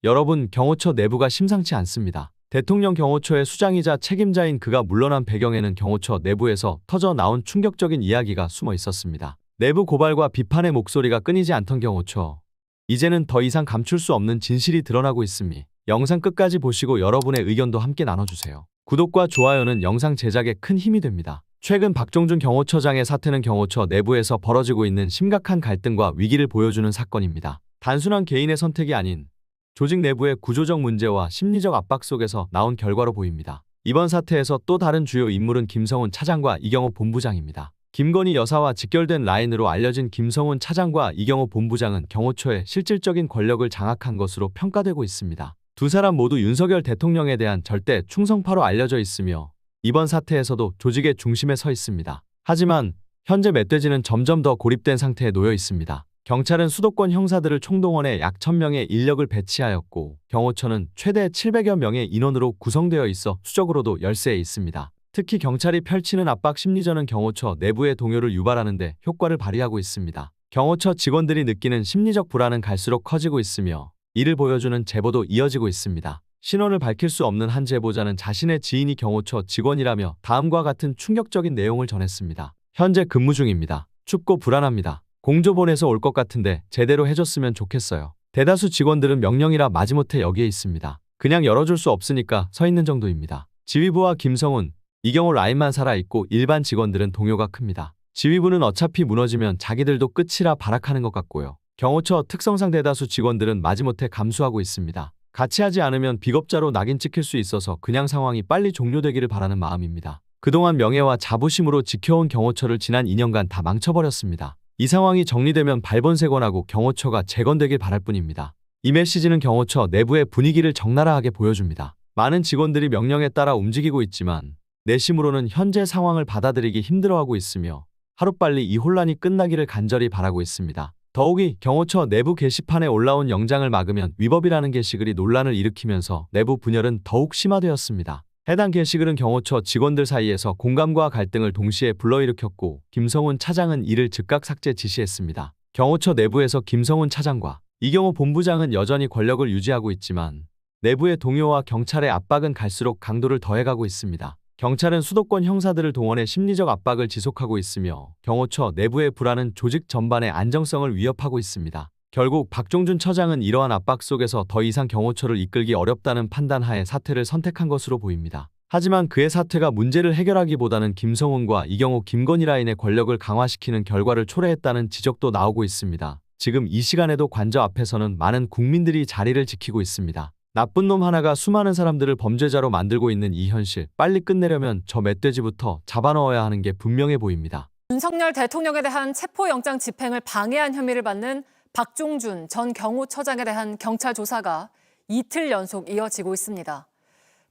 여러분, 경호처 내부가 심상치 않습니다. 대통령 경호처의 수장이자 책임자인 그가 물러난 배경에는 경호처 내부에서 터져 나온 충격적인 이야기가 숨어 있었습니다. 내부 고발과 비판의 목소리가 끊이지 않던 경호처. 이제는 더 이상 감출 수 없는 진실이 드러나고 있으니 영상 끝까지 보시고 여러분의 의견도 함께 나눠주세요. 구독과 좋아요는 영상 제작에 큰 힘이 됩니다. 최근 박종준 경호처장의 사태는 경호처 내부에서 벌어지고 있는 심각한 갈등과 위기를 보여주는 사건입니다. 단순한 개인의 선택이 아닌 조직 내부의 구조적 문제와 심리적 압박 속에서 나온 결과로 보입니다. 이번 사태에서 또 다른 주요 인물은 김성훈 차장과 이경호 본부장입니다. 김건희 여사와 직결된 라인으로 알려진 김성훈 차장과 이경호 본부장은 경호처의 실질적인 권력을 장악한 것으로 평가되고 있습니다. 두 사람 모두 윤석열 대통령에 대한 절대 충성파로 알려져 있으며 이번 사태에서도 조직의 중심에 서 있습니다. 하지만 현재 멧돼지는 점점 더 고립된 상태에 놓여 있습니다. 경찰은 수도권 형사들을 총동원해 약 1000명의 인력을 배치하였고 경호처는 최대 700여 명의 인원으로 구성되어 있어 수적으로도 열세에 있습니다. 특히 경찰이 펼치는 압박 심리전은 경호처 내부의 동요를 유발하는 데 효과를 발휘하고 있습니다. 경호처 직원들이 느끼는 심리적 불안은 갈수록 커지고 있으며 이를 보여주는 제보도 이어지고 있습니다. 신원을 밝힐 수 없는 한 제보자는 자신의 지인이 경호처 직원이라며 다음과 같은 충격적인 내용을 전했습니다. 현재 근무 중입니다. 춥고 불안합니다. 공조본에서 올 것 같은데 제대로 해줬으면 좋겠어요. 대다수 직원들은 명령이라 마지못해 여기에 있습니다. 그냥 열어줄 수 없으니까 서 있는 정도입니다. 지휘부와 김성훈, 이경호 라인만 살아있고 일반 직원들은 동요가 큽니다. 지휘부는 어차피 무너지면 자기들도 끝이라 발악하는 것 같고요. 경호처 특성상 대다수 직원들은 마지못해 감수하고 있습니다. 같이 하지 않으면 비겁자로 낙인 찍힐 수 있어서 그냥 상황이 빨리 종료되기를 바라는 마음입니다. 그동안 명예와 자부심으로 지켜온 경호처를 지난 2년간 다 망쳐버렸습니다. 이 상황이 정리되면 발본색원하고 경호처가 재건되길 바랄 뿐입니다. 이 메시지는 경호처 내부의 분위기를 적나라하게 보여줍니다. 많은 직원들이 명령에 따라 움직이고 있지만 내심으로는 현재 상황을 받아들이기 힘들어하고 있으며 하루빨리 이 혼란이 끝나기를 간절히 바라고 있습니다. 더욱이 경호처 내부 게시판에 올라온 영장을 막으면 위법이라는 게시글이 논란을 일으키면서 내부 분열은 더욱 심화되었습니다. 해당 게시글은 경호처 직원들 사이에서 공감과 갈등을 동시에 불러일으켰고 김성훈 차장은 이를 즉각 삭제 지시했습니다. 경호처 내부에서 김성훈 차장과 이경호 본부장은 여전히 권력을 유지하고 있지만 내부의 동요와 경찰의 압박은 갈수록 강도를 더해가고 있습니다. 경찰은 수도권 형사들을 동원해 심리적 압박을 지속하고 있으며 경호처 내부의 불안은 조직 전반의 안정성을 위협하고 있습니다. 결국 박종준 처장은 이러한 압박 속에서 더 이상 경호처를 이끌기 어렵다는 판단하에 사퇴를 선택한 것으로 보입니다. 하지만 그의 사퇴가 문제를 해결하기보다는 김성훈과 이경호 김건희 라인의 권력을 강화시키는 결과를 초래했다는 지적도 나오고 있습니다. 지금 이 시간에도 관저 앞에서는 많은 국민들이 자리를 지키고 있습니다. 나쁜 놈 하나가 수많은 사람들을 범죄자로 만들고 있는 이 현실, 빨리 끝내려면 저 멧돼지부터 잡아넣어야 하는 게 분명해 보입니다. 윤석열 대통령에 대한 체포영장 집행을 방해한 혐의를 받는 박종준 전 경호처장에 대한 경찰 조사가 이틀 연속 이어지고 있습니다.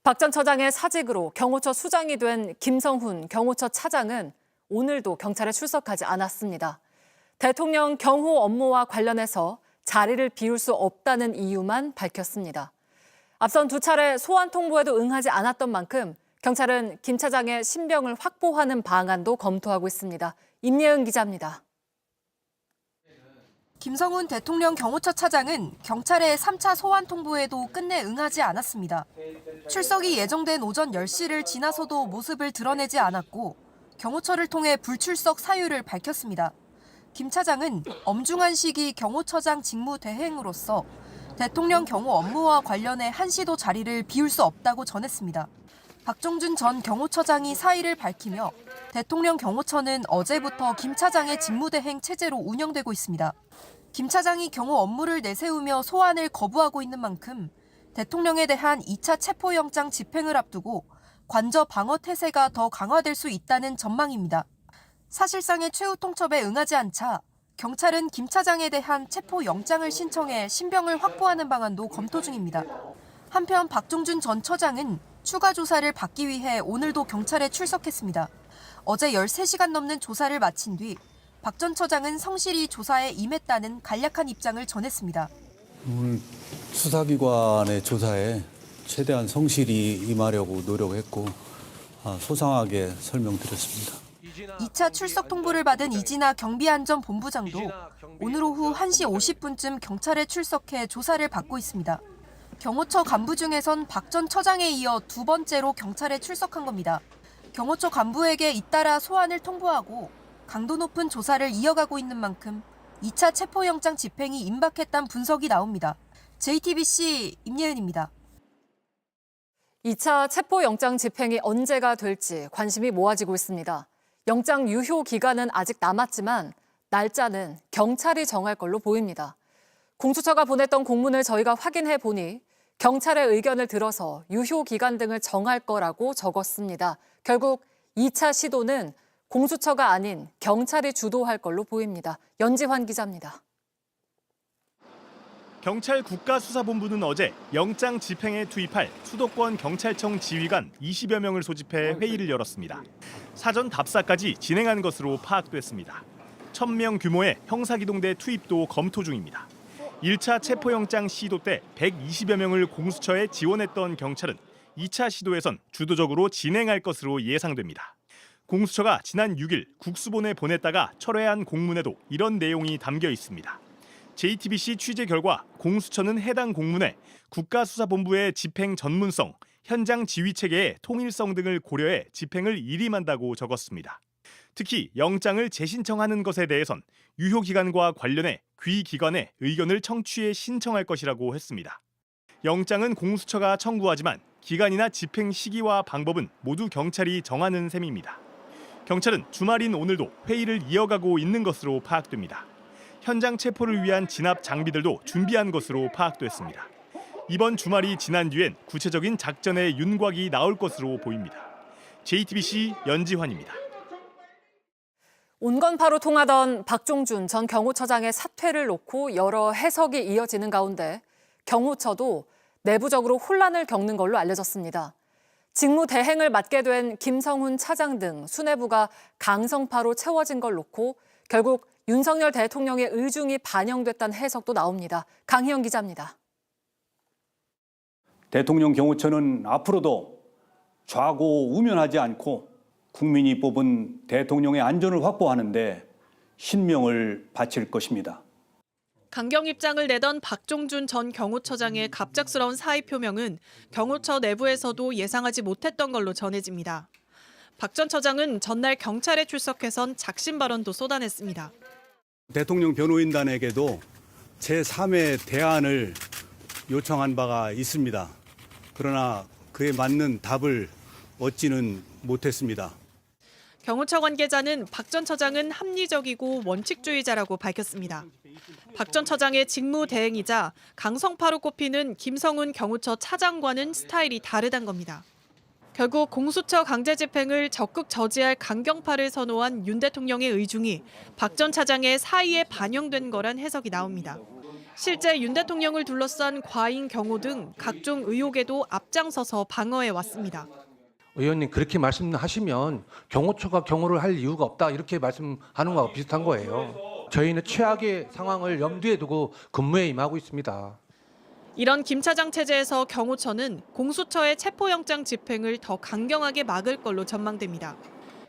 박 전 처장의 사직으로 경호처 수장이 된 김성훈 경호처 차장은 오늘도 경찰에 출석하지 않았습니다. 대통령 경호 업무와 관련해서 자리를 비울 수 없다는 이유만 밝혔습니다. 앞선 두 차례 소환 통보에도 응하지 않았던 만큼 경찰은 김 차장의 신병을 확보하는 방안도 검토하고 있습니다. 임예은 기자입니다. 김성훈 대통령 경호처 차장은 경찰의 3차 소환 통보에도 끝내 응하지 않았습니다. 출석이 예정된 오전 10시를 지나서도 모습을 드러내지 않았고 경호처를 통해 불출석 사유를 밝혔습니다. 김 차장은 엄중한 시기 경호처장 직무 대행으로서 대통령 경호 업무와 관련해 한시도 자리를 비울 수 없다고 전했습니다. 박종준 전 경호처장이 사의를 밝히며 대통령 경호처는 어제부터 김 차장의 직무대행 체제로 운영되고 있습니다. 김 차장이 경호 업무를 내세우며 소환을 거부하고 있는 만큼 대통령에 대한 2차 체포영장 집행을 앞두고 관저 방어 태세가 더 강화될 수 있다는 전망입니다. 사실상의 최후 통첩에 응하지 않자 경찰은 김 차장에 대한 체포영장을 신청해 신병을 확보하는 방안도 검토 중입니다. 한편 박종준 전 처장은 추가 조사를 받기 위해 오늘도 경찰에 출석했습니다. 어제 13시간 넘는 조사를 마친 뒤 박 전 처장은 성실히 조사에 임했다는 간략한 입장을 전했습니다. 오늘 수사기관의 조사에 최대한 성실히 임하려고 노력했고 소상하게 설명드렸습니다. 2차 출석 통보를 받은 이진아 경비안전본부장도 오늘 오후 1시 50분쯤 경찰에 출석해 조사를 받고 있습니다. 경호처 간부 중에선 박 전 처장에 이어 두 번째로 경찰에 출석한 겁니다. 경호처 간부에게 잇따라 소환을 통보하고 강도 높은 조사를 이어가고 있는 만큼 2차 체포영장 집행이 임박했다는 분석이 나옵니다. JTBC 임예은입니다. 2차 체포영장 집행이 언제가 될지 관심이 모아지고 있습니다. 영장 유효 기간은 아직 남았지만 날짜는 경찰이 정할 걸로 보입니다. 공수처가 보냈던 공문을 저희가 확인해 보니 경찰의 의견을 들어서 유효 기간 등을 정할 거라고 적었습니다. 결국 2차 시도는 공수처가 아닌 경찰이 주도할 걸로 보입니다. 연지환 기자입니다. 경찰 국가수사본부는 어제 영장 집행에 투입할 수도권 경찰청 지휘관 20여 명을 소집해 회의를 열었습니다. 사전 답사까지 진행한 것으로 파악됐습니다. 1,000명 규모의 형사기동대 투입도 검토 중입니다. 1차 체포영장 시도 때 120여 명을 공수처에 지원했던 경찰은 2차 시도에선 주도적으로 진행할 것으로 예상됩니다. 공수처가 지난 6일 국수본에 보냈다가 철회한 공문에도 이런 내용이 담겨 있습니다. JTBC 취재 결과 공수처는 해당 공문에 국가수사본부의 집행 전문성, 현장 지휘 체계의 통일성 등을 고려해 집행을 일임한다고 적었습니다. 특히 영장을 재신청하는 것에 대해선 유효 기간과 관련해 귀기관의 의견을 청취해 신청할 것이라고 했습니다. 영장은 공수처가 청구하지만 기간이나 집행 시기와 방법은 모두 경찰이 정하는 셈입니다. 경찰은 주말인 오늘도 회의를 이어가고 있는 것으로 파악됩니다. 현장 체포를 위한 진압 장비들도 준비한 것으로 파악됐습니다. 이번 주말이 지난 뒤엔 구체적인 작전의 윤곽이 나올 것으로 보입니다. JTBC 연지환입니다. 온건파로 통하던 박종준 전 경호처장의 사퇴를 놓고 여러 해석이 이어지는 가운데 경호처도 내부적으로 혼란을 겪는 걸로 알려졌습니다. 직무 대행을 맡게 된 김성훈 차장 등 수뇌부가 강성파로 채워진 걸 놓고 결국 윤석열 대통령의 의중이 반영됐다는 해석도 나옵니다. 강희영 기자입니다. 대통령 경호처는 앞으로도 좌고우면하지 않고 국민이 뽑은 대통령의 안전을 확보하는 데 신명을 바칠 것입니다. 강경 입장을 내던 박종준 전 경호처장의 갑작스러운 사의 표명은 경호처 내부에서도 예상하지 못했던 걸로 전해집니다. 박 전 처장은 전날 경찰에 출석해선 작심 발언도 쏟아냈습니다. 대통령 변호인단에게도 제3의 대안을 요청한 바가 있습니다. 그러나 그에 맞는 답을 얻지는 못했습니다. 경호처 관계자는 박 전 처장은 합리적이고 원칙주의자라고 밝혔습니다. 박 전 처장의 직무 대행이자 강성파로 꼽히는 김성훈 경호처 차장과는 스타일이 다르단 겁니다. 결국 공수처 강제 집행을 적극 저지할 강경파를 선호한 윤 대통령의 의중이 박 전 차장의 사의에 반영된 거란 해석이 나옵니다. 실제 윤 대통령을 둘러싼 과잉 경호 등 각종 의혹에도 앞장서서 방어해 왔습니다. 의원님 그렇게 말씀하시면 경호처가 경호를 할 이유가 없다 이렇게 말씀하는 거하고 비슷한 거예요. 저희는 최악의 상황을 염두에 두고 근무에 임하고 있습니다. 이런 김 차장 체제에서 경호처는 공수처의 체포영장 집행을 더 강경하게 막을 걸로 전망됩니다.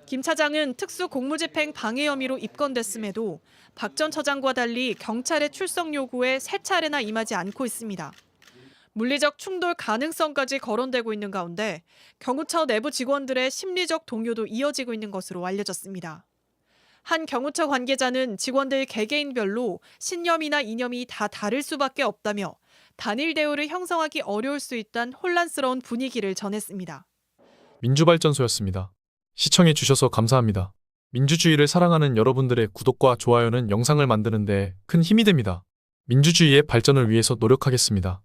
김 차장은 특수 공무집행 방해 혐의로 입건됐음에도 박 전 처장과 달리 경찰의 출석 요구에 세 차례나 임하지 않고 있습니다. 물리적 충돌 가능성까지 거론되고 있는 가운데 경호처 내부 직원들의 심리적 동요도 이어지고 있는 것으로 알려졌습니다. 한 경호처 관계자는 직원들 개개인별로 신념이나 이념이 다 다를 수밖에 없다며 단일 대우를 형성하기 어려울 수 있다는 혼란스러운 분위기를 전했습니다. 민주발전소였습니다. 시청해 주셔서 감사합니다. 민주주의를 사랑하는 여러분들의 구독과 좋아요는 영상을 만드는 데 큰 힘이 됩니다. 민주주의의 발전을 위해서 노력하겠습니다.